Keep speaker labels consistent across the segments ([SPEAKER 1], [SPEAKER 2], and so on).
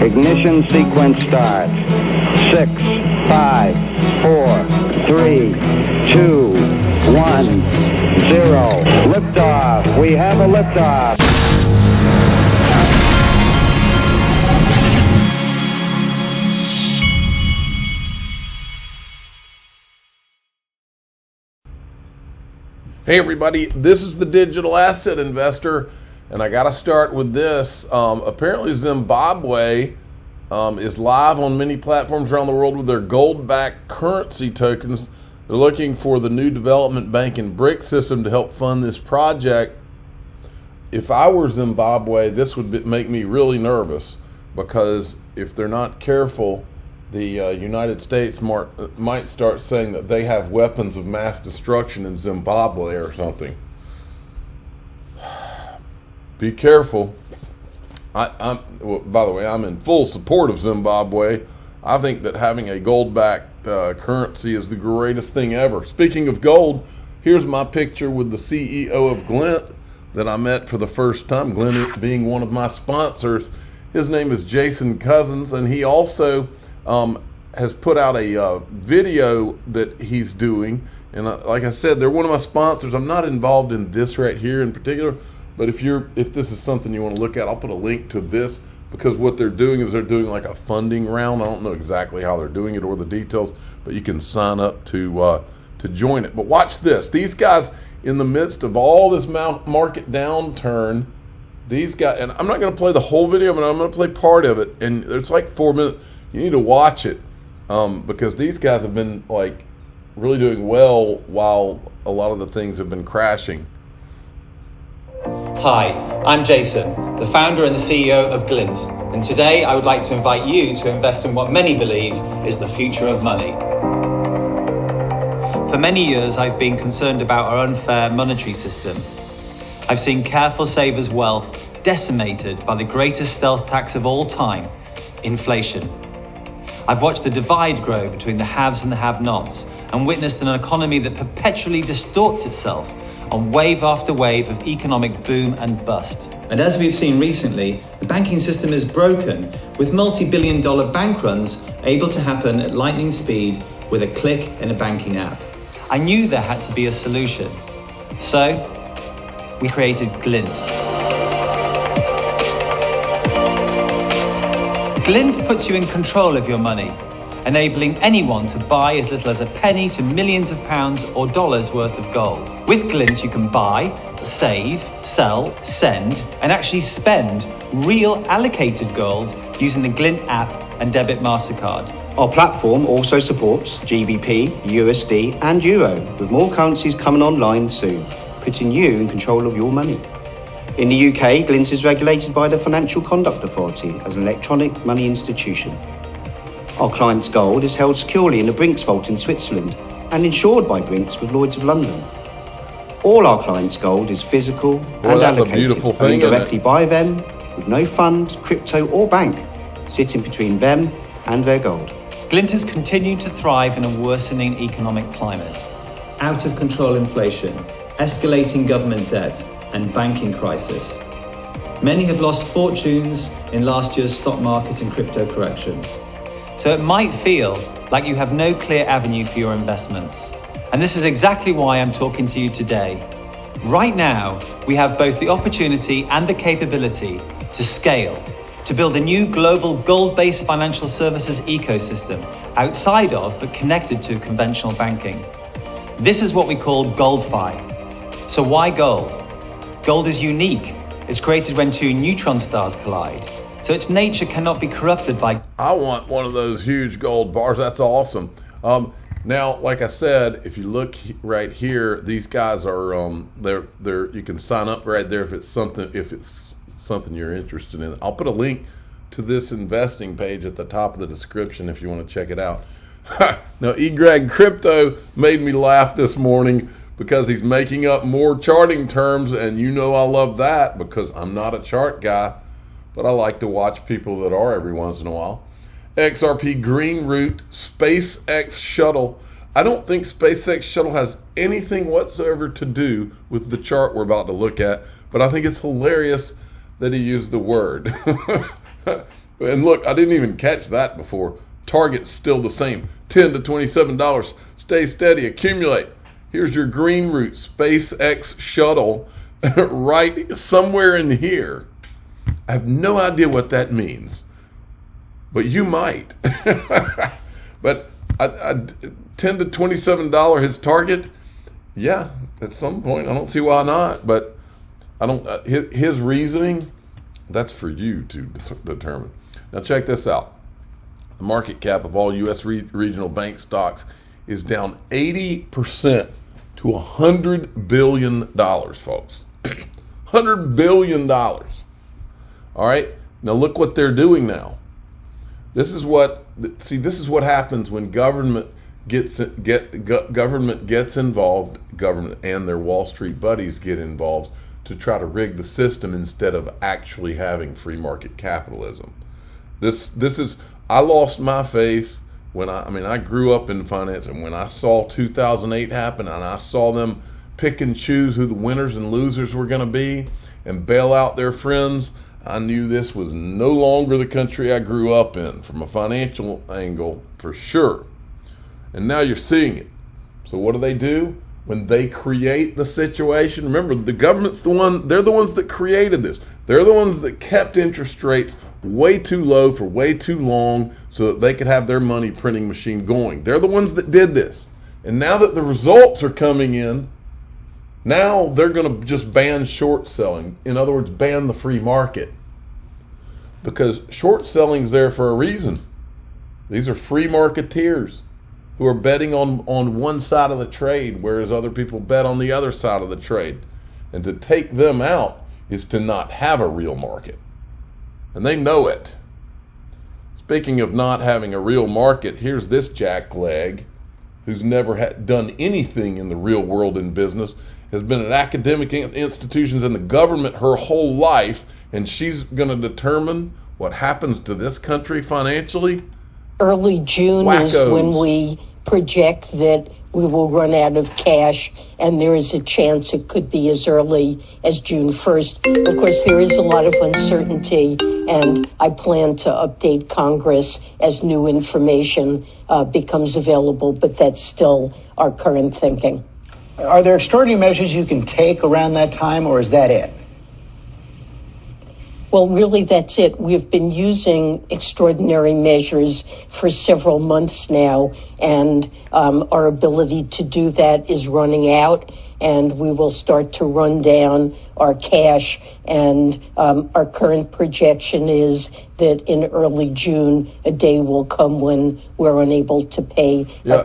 [SPEAKER 1] Ignition sequence starts. 6, 5, 4, 3, 2, 1, 0. Liftoff. We have a liftoff.
[SPEAKER 2] Hey everybody, this is the Digital Asset Investor, and I got to start with this. Apparently Zimbabwe is live on many platforms around the world with their gold-backed currency tokens. They're looking for the new development bank and BRIC system to help fund this project. If I were Zimbabwe, this would make me really nervous, because if they're not careful, the United States might start saying that they have weapons of mass destruction in Zimbabwe or something. Be careful. Well, by the way, I'm in full support of Zimbabwe. I think that having a gold-backed currency is the greatest thing ever. Speaking of gold, here's my picture with the CEO of Glint that I met for the first time, Glint being one of my sponsors. His name is Jason Cousins, and he also has put out a video that he's doing, and like I said, they're one of my sponsors. I'm not involved in this right here in particular, but if this is something you want to look at, I'll put a link to this, because what they're doing is they're doing like a funding round. I don't know exactly how they're doing it or the details, but you can sign up to join it. But watch this. These guys, in the midst of all this market downturn, these guys, and I'm not going to play the whole video, but I'm going to play part of it, and it's like 4 minutes. You need to watch it, because these guys have been like really doing well while a lot of the things have been crashing.
[SPEAKER 3] Hi, I'm Jason, the founder and the CEO of Glint, and today I would like to invite you to invest in what many believe is the future of money. For many years, I've been concerned about our unfair monetary system. I've seen careful savers' wealth decimated by the greatest stealth tax of all time, inflation. I've watched the divide grow between the haves and the have-nots, and witnessed an economy that perpetually distorts itself on wave after wave of economic boom and bust. And as we've seen recently, the banking system is broken, with multi-billion-dollar bank runs able to happen at lightning speed with a click in a banking app. I knew there had to be a solution, so we created Glint. Glint puts you in control of your money, enabling anyone to buy as little as a penny to millions of pounds or dollars worth of gold. With Glint, you can buy, save, sell, send, and actually spend real allocated gold using the Glint app and debit MasterCard.
[SPEAKER 4] Our platform also supports GBP, USD, and Euro, with more currencies coming online soon, putting you in control of your money. In the UK, Glint is regulated by the Financial Conduct Authority as an electronic money institution. Our clients' gold is held securely in the Brinks vault in Switzerland and insured by Brinks with Lloyds of London. All our clients' gold is physical and allocated owned directly by them, with no fund, crypto or bank sitting between them and their gold.
[SPEAKER 3] Glint has continued to thrive in a worsening economic climate. Out of control inflation, escalating government debt, and banking crisis. Many have lost fortunes in last year's stock market and crypto corrections. So it might feel like you have no clear avenue for your investments. And this is exactly why I'm talking to you today. Right now, we have both the opportunity and the capability to scale, to build a new global gold-based financial services ecosystem outside of but connected to conventional banking. This is what we call GoldFi. So why gold? Gold is unique. It's created when two neutron stars collide, so its nature cannot be corrupted by...
[SPEAKER 2] I want one of those huge gold bars. That's awesome. Now, like I said, if you look right here, these guys are they're you can sign up right there if it's something you're interested in. I'll put a link to this investing page at the top of the description if you want to check it out. Now, eGreg Crypto made me laugh this morning, because he's making up more charting terms, and you know I love that, because I'm not a chart guy, but I like to watch people that are every once in a while. XRP Green Root, SpaceX Shuttle. I don't think SpaceX Shuttle has anything whatsoever to do with the chart we're about to look at, but I think it's hilarious that he used the word. And look, I didn't even catch that before. Target's still the same, $10 to $27. Stay steady, accumulate. Here's your green route SpaceX shuttle right somewhere in here. I have no idea what that means, but you might. But $10 to $27 his target, yeah, at some point. I don't see why not, but I don't. His reasoning, that's for you to determine. Now check this out. The market cap of all U.S. regional bank stocks is down 80% to $100 billion, folks. $100 billion. All right. Now look what they're doing now. This is what happens when government gets involved. Government and their Wall Street buddies get involved to try to rig the system instead of actually having free market capitalism. This is, I lost my faith when I grew up in finance, and when I saw 2008 happen and I saw them pick and choose who the winners and losers were going to be and bail out their friends, I knew this was no longer the country I grew up in from a financial angle, for sure. And now you're seeing it. So what do? When they create the situation, remember, the government's they're the ones that created this. They're the ones that kept interest rates way too low for way too long so that they could have their money printing machine going. They're the ones that did this. And now that the results are coming in, now they're going to just ban short selling. In other words, ban the free market. Because short selling's there for a reason. These are free marketeers who are betting on one side of the trade, whereas other people bet on the other side of the trade. And to take them out is to not have a real market. And they know it. Speaking of not having a real market, here's this jackleg who's never done anything in the real world in business, has been at academic institutions and the government her whole life, and she's going to determine what happens to this country financially?
[SPEAKER 5] Early June is when we project that we will run out of cash, and there is a chance it could be as early as June 1st. Of course, there is a lot of uncertainty, and I plan to update Congress as new information becomes available, but that's still our current thinking.
[SPEAKER 6] Are there extraordinary measures you can take around that time, or is that it?
[SPEAKER 5] Well, really, that's it. We've been using extraordinary measures for several months now, and our ability to do that is running out, and we will start to run down our cash. And our current projection is that in early June, a day will come when we're unable to pay.
[SPEAKER 2] Yeah,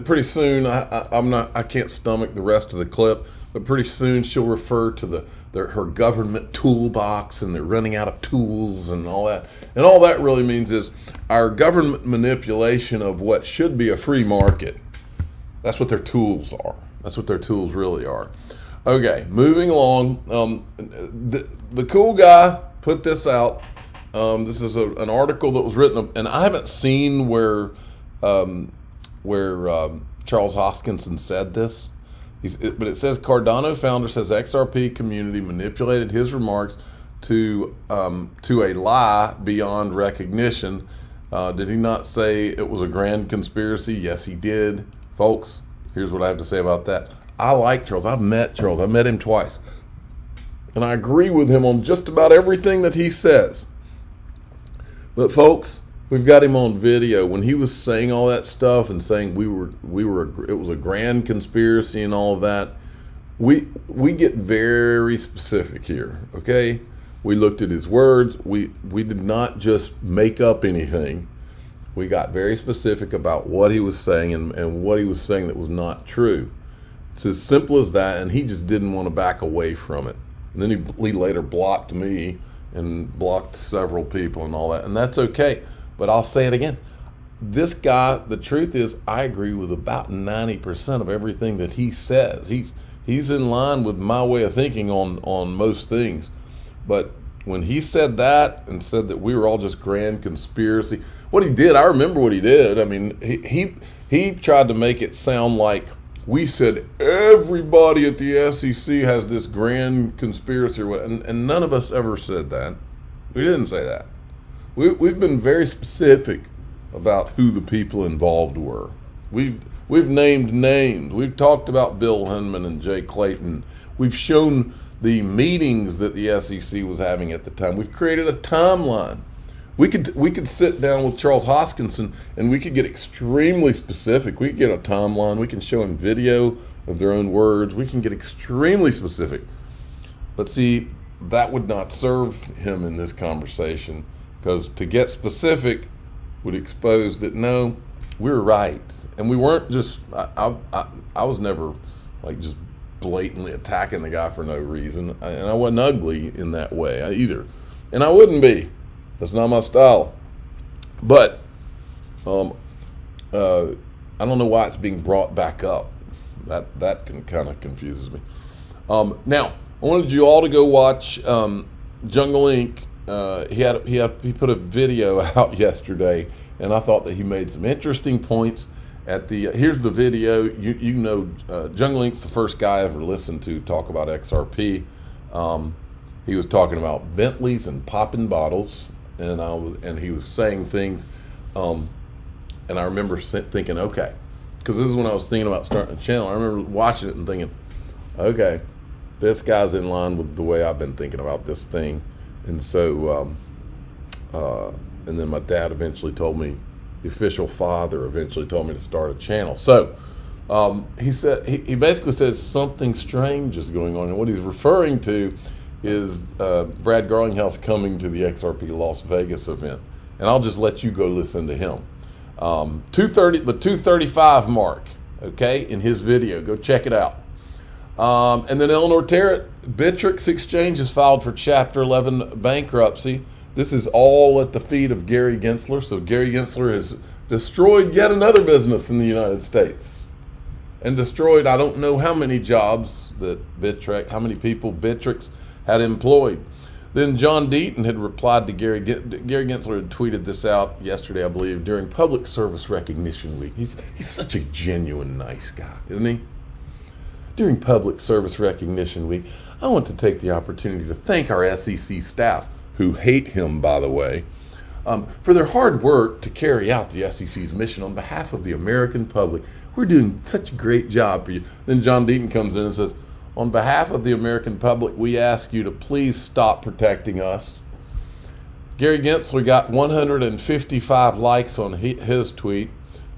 [SPEAKER 2] pretty soon. I can't stomach the rest of the clip, but pretty soon she'll refer to her government toolbox, and they're running out of tools and all that. And all that really means is our government manipulation of what should be a free market. That's what their tools are. That's what their tools really are. Okay, moving along. The cool guy put this out. This is an article that was written, and I haven't seen where Charles Hoskinson said this. But it says Cardano founder says XRP community manipulated his remarks to a lie beyond recognition. Did he not say it was a grand conspiracy? Yes, he did. Folks, here's what I have to say about that. I like Charles. I've met Charles. I've met him twice. And I agree with him on just about everything that he says. But folks, we've got him on video when he was saying all that stuff and saying it was a grand conspiracy and all of that. We get very specific here, okay? We looked at his words. We did not just make up anything. We got very specific about what he was saying and what he was saying that was not true. It's as simple as that, and he just didn't want to back away from it. And then he later blocked me and blocked several people and all that, and that's okay. But I'll say it again. This guy, the truth is, I agree with about 90% of everything that he says. He's in line with my way of thinking on most things. But when he said that and said that we were all just grand conspiracy, what he did, I remember what he did. I mean, he tried to make it sound like we said everybody at the SEC has this grand conspiracy, and none of us ever said that. We didn't say that. we've been very specific about who the people involved were. We've named names. We've talked about Bill Hinman and Jay Clayton. We've shown the meetings that the SEC was having at the time. We've created a timeline. We could sit down with Charles Hoskinson and we could get extremely specific. We could get a timeline. We can show him video of their own words. We can get extremely specific. But see, that would not serve him in this conversation, because to get specific would expose that no, we're right. And we weren't just, I was never like just blatantly attacking the guy for no reason. And I wasn't ugly in that way either. And I wouldn't be. That's not my style. But I don't know why it's being brought back up. That kind of confuses me. Now, I wanted you all to go watch Jungle Inc. He put a video out yesterday, and I thought that he made some interesting points. Here's the video. You know, Jungle Inc's the first guy I ever listened to talk about XRP. He was talking about Bentleys and popping bottles, and he was saying things, and I remember thinking, okay, because this is when I was thinking about starting a channel. I remember watching it and thinking, okay, this guy's in line with the way I've been thinking about this thing. And so, and then my dad eventually told me, the official father eventually told me to start a channel. So he said, he basically says something strange is going on. And what he's referring to is Brad Garlinghouse coming to the XRP Las Vegas event. And I'll just let you go listen to him. The 235 mark, okay, in his video. Go check it out. And then Eleanor Terrett, Bittrex Exchange has filed for Chapter 11 bankruptcy. This is all at the feet of Gary Gensler. So Gary Gensler has destroyed yet another business in the United States. And destroyed, I don't know how many jobs that how many people Bittrex had employed. Then John Deaton had replied to Gary Gensler had tweeted this out yesterday, I believe, during Public Service Recognition Week. He's such a genuine nice guy, isn't he? During Public Service Recognition Week, I want to take the opportunity to thank our SEC staff, who hate him, by the way, for their hard work to carry out the SEC's mission on behalf of the American public. We're doing such a great job for you. Then John Deaton comes in and says, on behalf of the American public, we ask you to please stop protecting us. Gary Gensler got 155 likes on his tweet.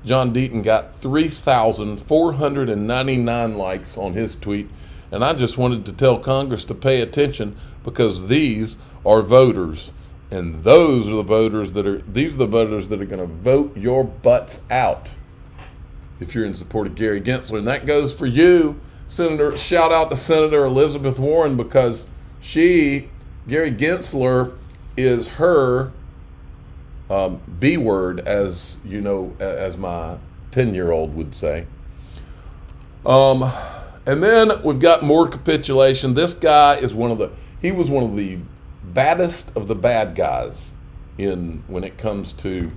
[SPEAKER 2] John Deaton got 3,499 likes on his tweet. And I just wanted to tell Congress to pay attention, because these are voters. And these are the voters that are going to vote your butts out if you're in support of Gary Gensler. And that goes for you, Senator. Shout out to Senator Elizabeth Warren, because Gary Gensler is her B word, as you know, as my 10-year-old would say. And then we've got more capitulation. This guy is one of the baddest of the bad guys when it comes to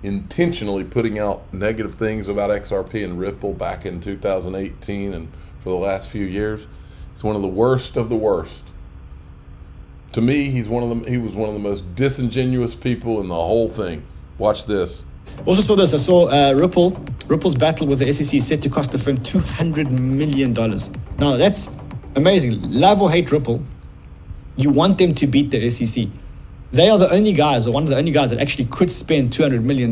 [SPEAKER 2] intentionally putting out negative things about XRP and Ripple back in 2018 and for the last few years. He's one of the worst of the worst. To me, he was one of the most disingenuous people in the whole thing. Watch this.
[SPEAKER 7] Also saw this. I saw Ripple's battle with the SEC is set to cost the firm $200 million. Now, that's amazing. Love or hate Ripple, you want them to beat the SEC. They are the only guys, or one of the only guys, that actually could spend $200 million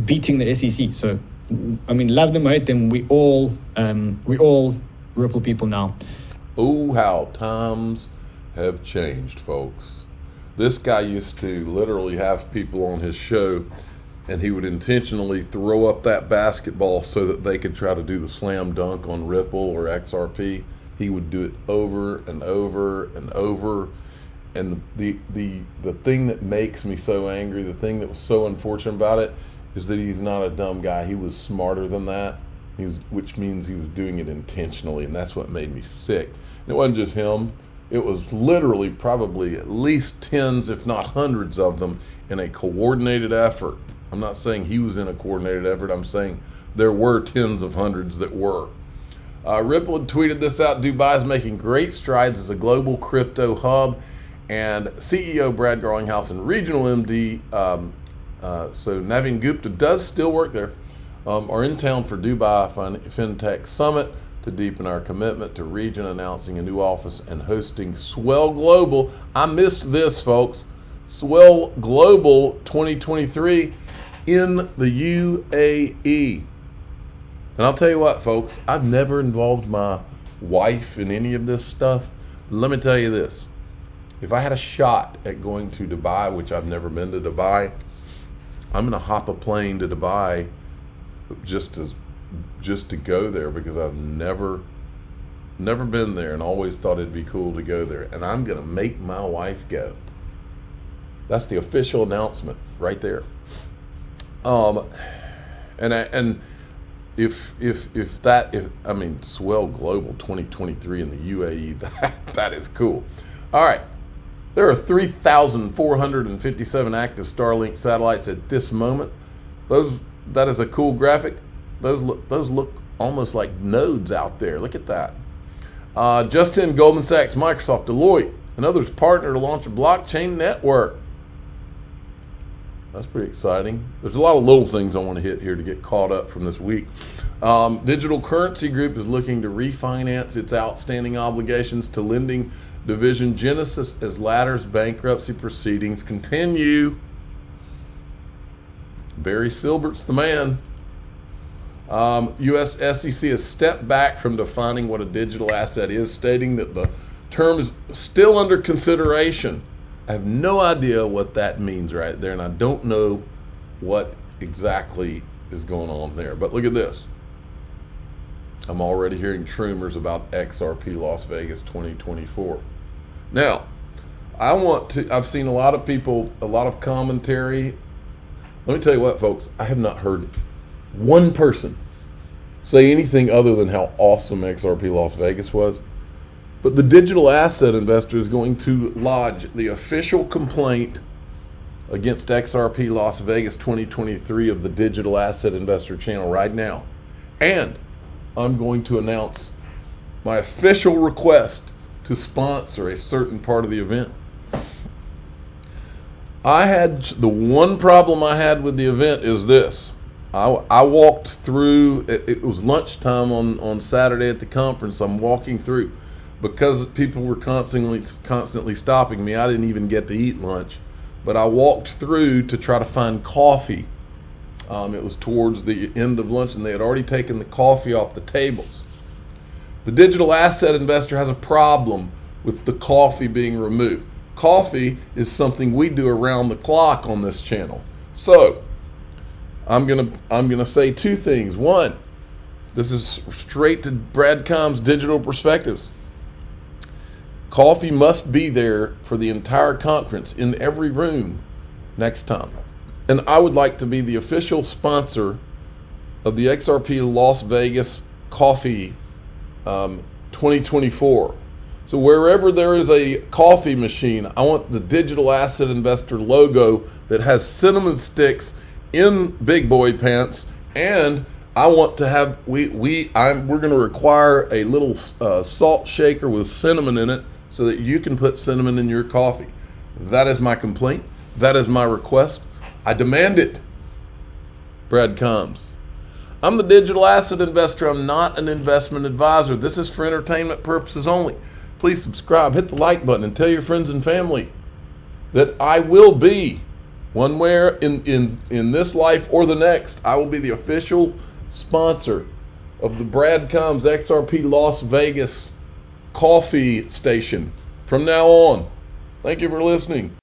[SPEAKER 7] beating the SEC. So, I mean, love them or hate them, we all Ripple people now.
[SPEAKER 2] Oh, how times have changed, folks. This guy used to literally have people on his show, and he would intentionally throw up that basketball so that they could try to do the slam dunk on Ripple or XRP. He would do it over and over and over. And the thing that makes me so angry, the thing that was so unfortunate about it, is that he's not a dumb guy. He was smarter than that, which means he was doing it intentionally, and that's what made me sick. And it wasn't just him. It was literally probably at least tens, if not hundreds of them, in a coordinated effort. I'm not saying he was in a coordinated effort. I'm saying there were tens of hundreds that were. Ripple had tweeted this out. Dubai is making great strides as a global crypto hub, and CEO Brad Garlinghouse and regional MD, so Naveen Gupta does still work there, are in town for Dubai FinTech Summit to deepen our commitment to region, announcing a new office and hosting Swell Global. I missed this, folks. Swell Global 2023 in the UAE. And I'll tell you what, folks, I've never involved my wife in any of this stuff. Let me tell you this. If I had a shot at going to Dubai, which I've never been to Dubai, I'm going to hop a plane to Dubai just to go there, because I've never been there and always thought it'd be cool to go there. And I'm going to make my wife go. That's the official announcement right there. And if Swell Global 2023 in the UAE, that is cool. All right. There are 3,457 active Starlink satellites at this moment. That is a cool graphic. Those look almost like nodes out there. Look at that. Justin, Goldman Sachs, Microsoft, Deloitte, and others partner to launch a blockchain network. That's pretty exciting. There's a lot of little things I want to hit here to get caught up from this week. Digital Currency Group is looking to refinance its outstanding obligations to lending division Genesis as Ladder's bankruptcy proceedings continue. Barry Silbert's the man. U.S. SEC has stepped back from defining what a digital asset is, stating that the term is still under consideration. I have no idea what that means right there, and I don't know what exactly is going on there. But look at this. I'm already hearing rumors about XRP Las Vegas 2024. Now, I've seen a lot of people, a lot of commentary. Let me tell you what, folks, I have not heard one person say anything other than how awesome XRP Las Vegas was. But the digital asset investor is going to lodge the official complaint against XRP Las Vegas 2023 of the Digital Asset Investor channel right now. And I'm going to announce my official request to sponsor a certain part of the event. The one problem I had with the event is this. I walked through, it was lunchtime on Saturday at the conference. I'm walking through. Because people were constantly stopping me, I didn't even get to eat lunch. But I walked through to try to find coffee. It was towards the end of lunch, and they had already taken the coffee off the tables. The digital asset investor has a problem with the coffee being removed. Coffee is something we do around the clock on this channel. So I'm gonna say two things. One, this is straight to Bradcom's Digital Perspectives. Coffee must be there for the entire conference in every room next time. And I would like to be the official sponsor of the XRP Las Vegas Coffee 2024. So wherever there is a coffee machine, I want the digital asset investor logo that has cinnamon sticks in big boy pants, and I want to have we're going to require a little salt shaker with cinnamon in it, so that you can put cinnamon in your coffee. That is my complaint. That is my request. I demand it. Brad Combs. I'm the digital asset investor. I'm not an investment advisor. This is for entertainment purposes only. Please subscribe, hit the like button, and tell your friends and family that I will be, one way in this life or the next, I will be the official sponsor of the Brad Combs XRP Las Vegas coffee station from now on. Thank you for listening.